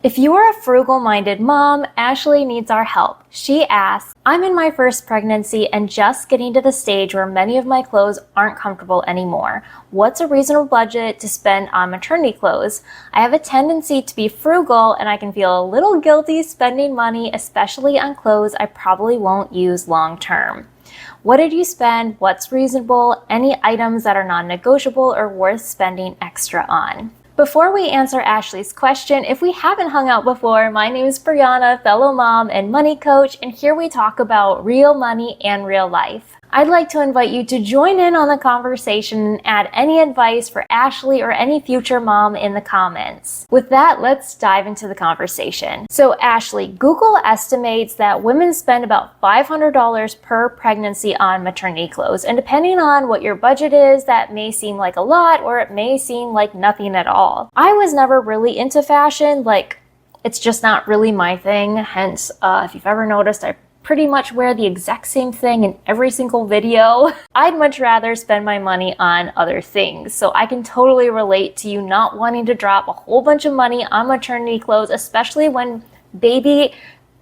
If you are a frugal-minded mom, Ashley needs our help. She asks, I'm in my first pregnancy and just getting to the stage where many of my clothes aren't comfortable anymore. What's a reasonable budget to spend on maternity clothes? I have a tendency to be frugal and I can feel a little guilty spending money, especially on clothes I probably won't use long term. What did you spend? What's reasonable? Any items that are non-negotiable or worth spending extra on? Before we answer Ashley's question, if we haven't hung out before, my name is Brianna, fellow mom and money coach, and here we talk about real money and real life. I'd like to invite you to join in on the conversation and add any advice for Ashley or any future mom in the comments. With that, let's dive into the conversation. So Ashley, Google estimates that women spend about $500 per pregnancy on maternity clothes. And depending on what your budget is, that may seem like a lot or it may seem like nothing at all. I was never really into fashion, it's just not really my thing. Hence, if you've ever noticed, I pretty much wear the exact same thing in every single video. I'd much rather spend my money on other things. So I can totally relate to you not wanting to drop a whole bunch of money on maternity clothes, especially when baby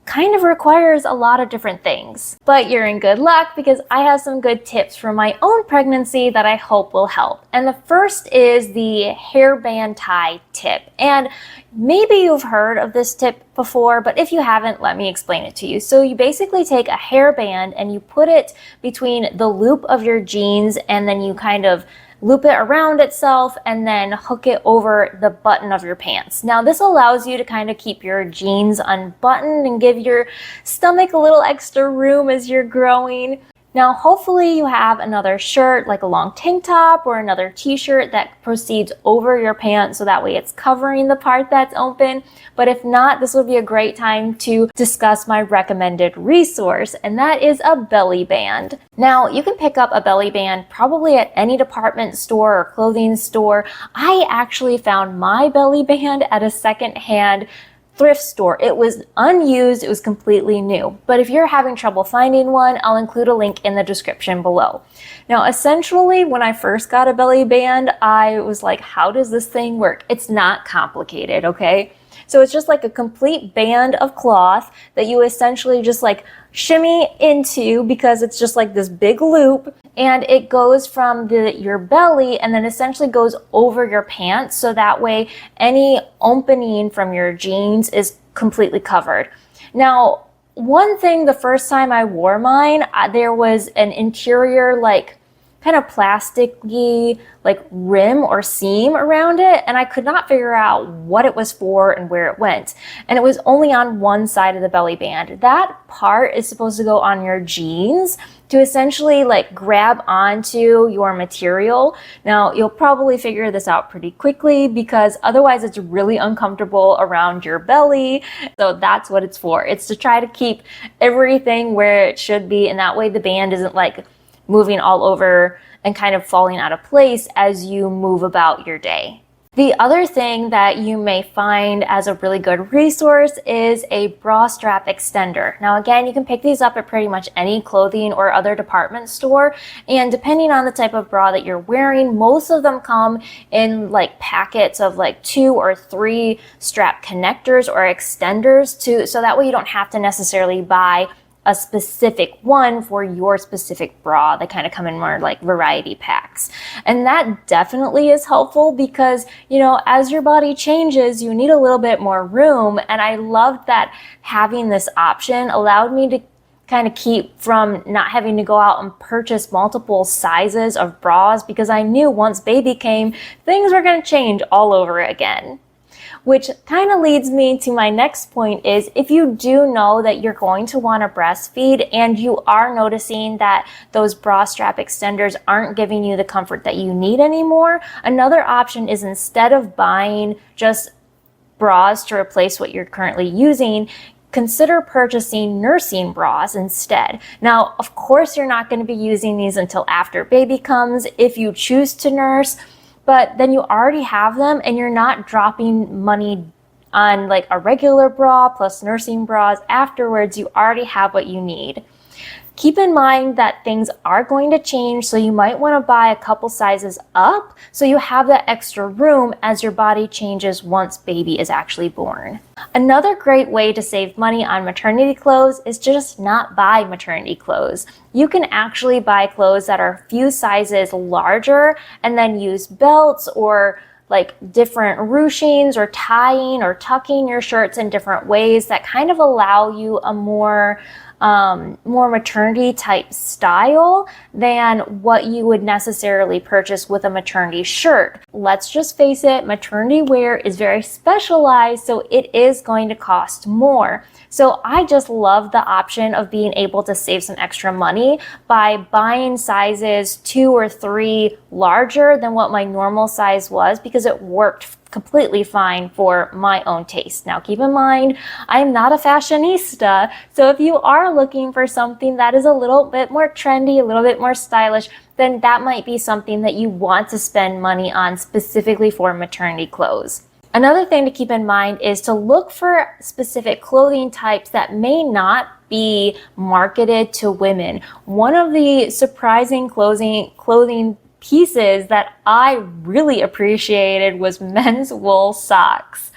kind of requires a lot of different things. But you're in good luck because I have some good tips for my own pregnancy that I hope will help. And the first is the hairband tie tip. And maybe you've heard of this tip before, but if you haven't, let me explain it to you. So you basically take a hairband and you put it between the loop of your jeans and then you kind of loop it around itself and then hook it over the button of your pants. Now this allows you to kind of keep your jeans unbuttoned and give your stomach a little extra room as you're growing. Now hopefully you have another shirt, like a long tank top or another t-shirt that proceeds over your pants so that way it's covering the part that's open. But if not, this would be a great time to discuss my recommended resource, and that is a belly band. Now you can pick up a belly band probably at any department store or clothing store. I actually found my belly band at a secondhand thrift store. It was unused, it was completely new. But if you're having trouble finding one, I'll include a link in the description below. Now, essentially, when I first got a belly band, I was like, how does this thing work? It's not complicated, okay? So it's just like a complete band of cloth that you essentially just like shimmy into because it's just like this big loop, and it goes from your belly and then essentially goes over your pants so that way any opening from your jeans is completely covered. Now, one thing, the first time I wore mine, there was an interior kind of plasticky rim or seam around it, and I could not figure out what it was for and where it went. And it was only on one side of the belly band. That part is supposed to go on your jeans to essentially grab onto your material. Now you'll probably figure this out pretty quickly because otherwise it's really uncomfortable around your belly. So that's what it's for. It's to try to keep everything where it should be, and that way the band isn't moving all over and kind of falling out of place as you move about your day. The other thing that you may find as a really good resource is a bra strap extender. Now again, you can pick these up at pretty much any clothing or other department store, and depending on the type of bra that you're wearing, most of them come in packets of 2 or 3 strap connectors or extenders so that way you don't have to necessarily buy a specific one for your specific bra. They kind of come in more variety packs. And that definitely is helpful because, as your body changes, you need a little bit more room. And I loved that having this option allowed me to kind of keep from not having to go out and purchase multiple sizes of bras because I knew once baby came, things were going to change all over again. Which kind of leads me to my next point is if you do know that you're going to want to breastfeed and you are noticing that those bra strap extenders aren't giving you the comfort that you need anymore, another option is instead of buying just bras to replace what you're currently using, consider purchasing nursing bras instead. Now, of course, you're not going to be using these until after baby comes if you choose to nurse, but then you already have them and you're not dropping money on a regular bra plus nursing bras afterwards. You already have what you need. Keep in mind that things are going to change, so you might want to buy a couple sizes up so you have that extra room as your body changes once baby is actually born. Another great way to save money on maternity clothes is to just not buy maternity clothes. You can actually buy clothes that are a few sizes larger and then use belts or like different ruchings or tying or tucking your shirts in different ways that kind of allow you a more maternity type style than what you would necessarily purchase with a maternity shirt. Let's just face it, maternity wear is very specialized, so it is going to cost more. So I just love the option of being able to save some extra money by buying sizes 2 or 3 larger than what my normal size was, because it worked completely fine for my own taste. Now keep in mind, I'm not a fashionista, so if you are looking for something that is a little bit more trendy, a little bit more stylish, then that might be something that you want to spend money on specifically for maternity clothes. Another thing to keep in mind is to look for specific clothing types that may not be marketed to women. One of the surprising clothing pieces that I really appreciated was men's wool socks.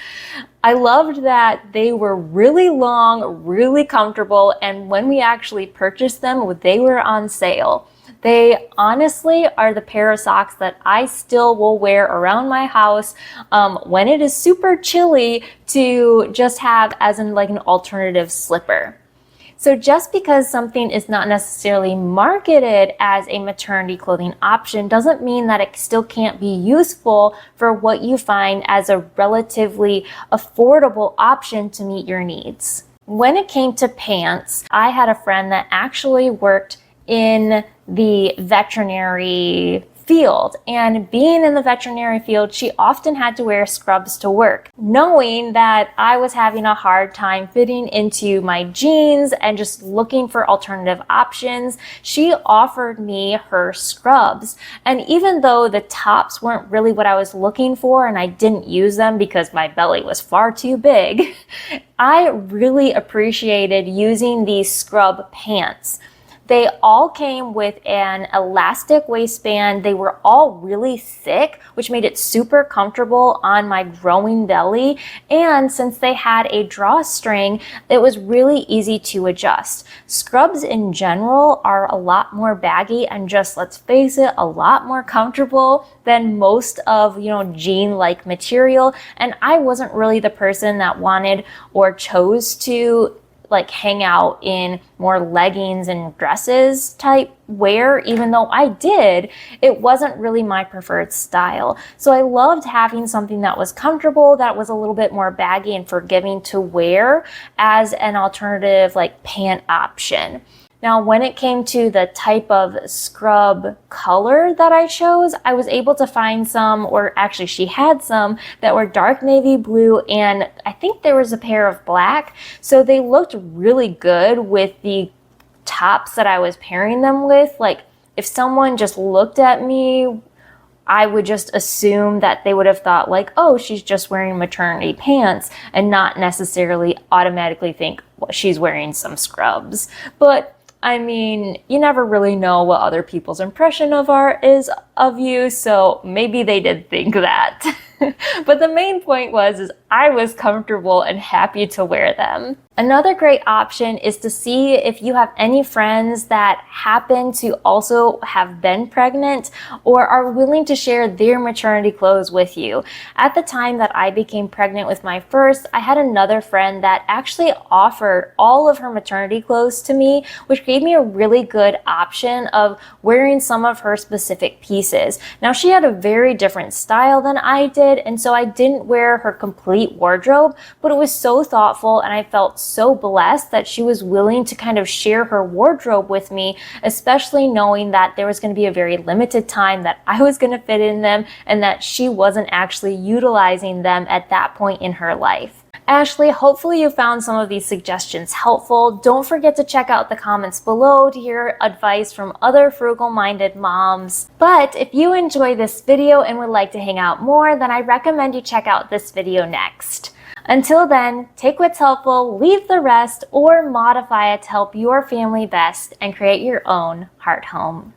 I loved that they were really long, really comfortable, and when we actually purchased them, they were on sale. They honestly are the pair of socks that I still will wear around my house when it is super chilly, to just have as like an alternative slipper. So just because something is not necessarily marketed as a maternity clothing option doesn't mean that it still can't be useful for what you find as a relatively affordable option to meet your needs. When it came to pants, I had a friend that actually worked in the veterinary field, and being in the veterinary field, she often had to wear scrubs to work. Knowing that I was having a hard time fitting into my jeans and just looking for alternative options, she offered me her scrubs. And even though the tops weren't really what I was looking for and I didn't use them because my belly was far too big, I really appreciated using these scrub pants. They all came with an elastic waistband. They were all really thick, which made it super comfortable on my growing belly. And since they had a drawstring, it was really easy to adjust. Scrubs in general are a lot more baggy and just, let's face it, a lot more comfortable than most of, jean-like material. And I wasn't really the person that wanted or chose to hang out in more leggings and dresses type wear. Even though I did, it wasn't really my preferred style. So I loved having something that was comfortable, that was a little bit more baggy and forgiving to wear as an alternative pant option. Now, when it came to the type of scrub color that I chose, I was able to find some, or actually she had some, that were dark navy blue, and I think there was a pair of black. So they looked really good with the tops that I was pairing them with. If someone just looked at me, I would just assume that they would have thought oh, she's just wearing maternity pants, and not necessarily automatically think, well, she's wearing some scrubs. But I mean, you never really know what other people's impression is of you, so maybe they did think that. But the main point is I was comfortable and happy to wear them. Another great option is to see if you have any friends that happen to also have been pregnant or are willing to share their maternity clothes with you. At the time that I became pregnant with my first, I had another friend that actually offered all of her maternity clothes to me, which gave me a really good option of wearing some of her specific pieces. Now, she had a very different style than I did, and so I didn't wear her complete wardrobe, but it was so thoughtful, and I felt so blessed that she was willing to kind of share her wardrobe with me, especially knowing that there was going to be a very limited time that I was going to fit in them and that she wasn't actually utilizing them at that point in her life. Ashley, hopefully you found some of these suggestions helpful. Don't forget to check out the comments below to hear advice from other frugal-minded moms. But if you enjoy this video and would like to hang out more, then I recommend you check out this video next. Until then, take what's helpful, leave the rest, or modify it to help your family best and create your own heart home.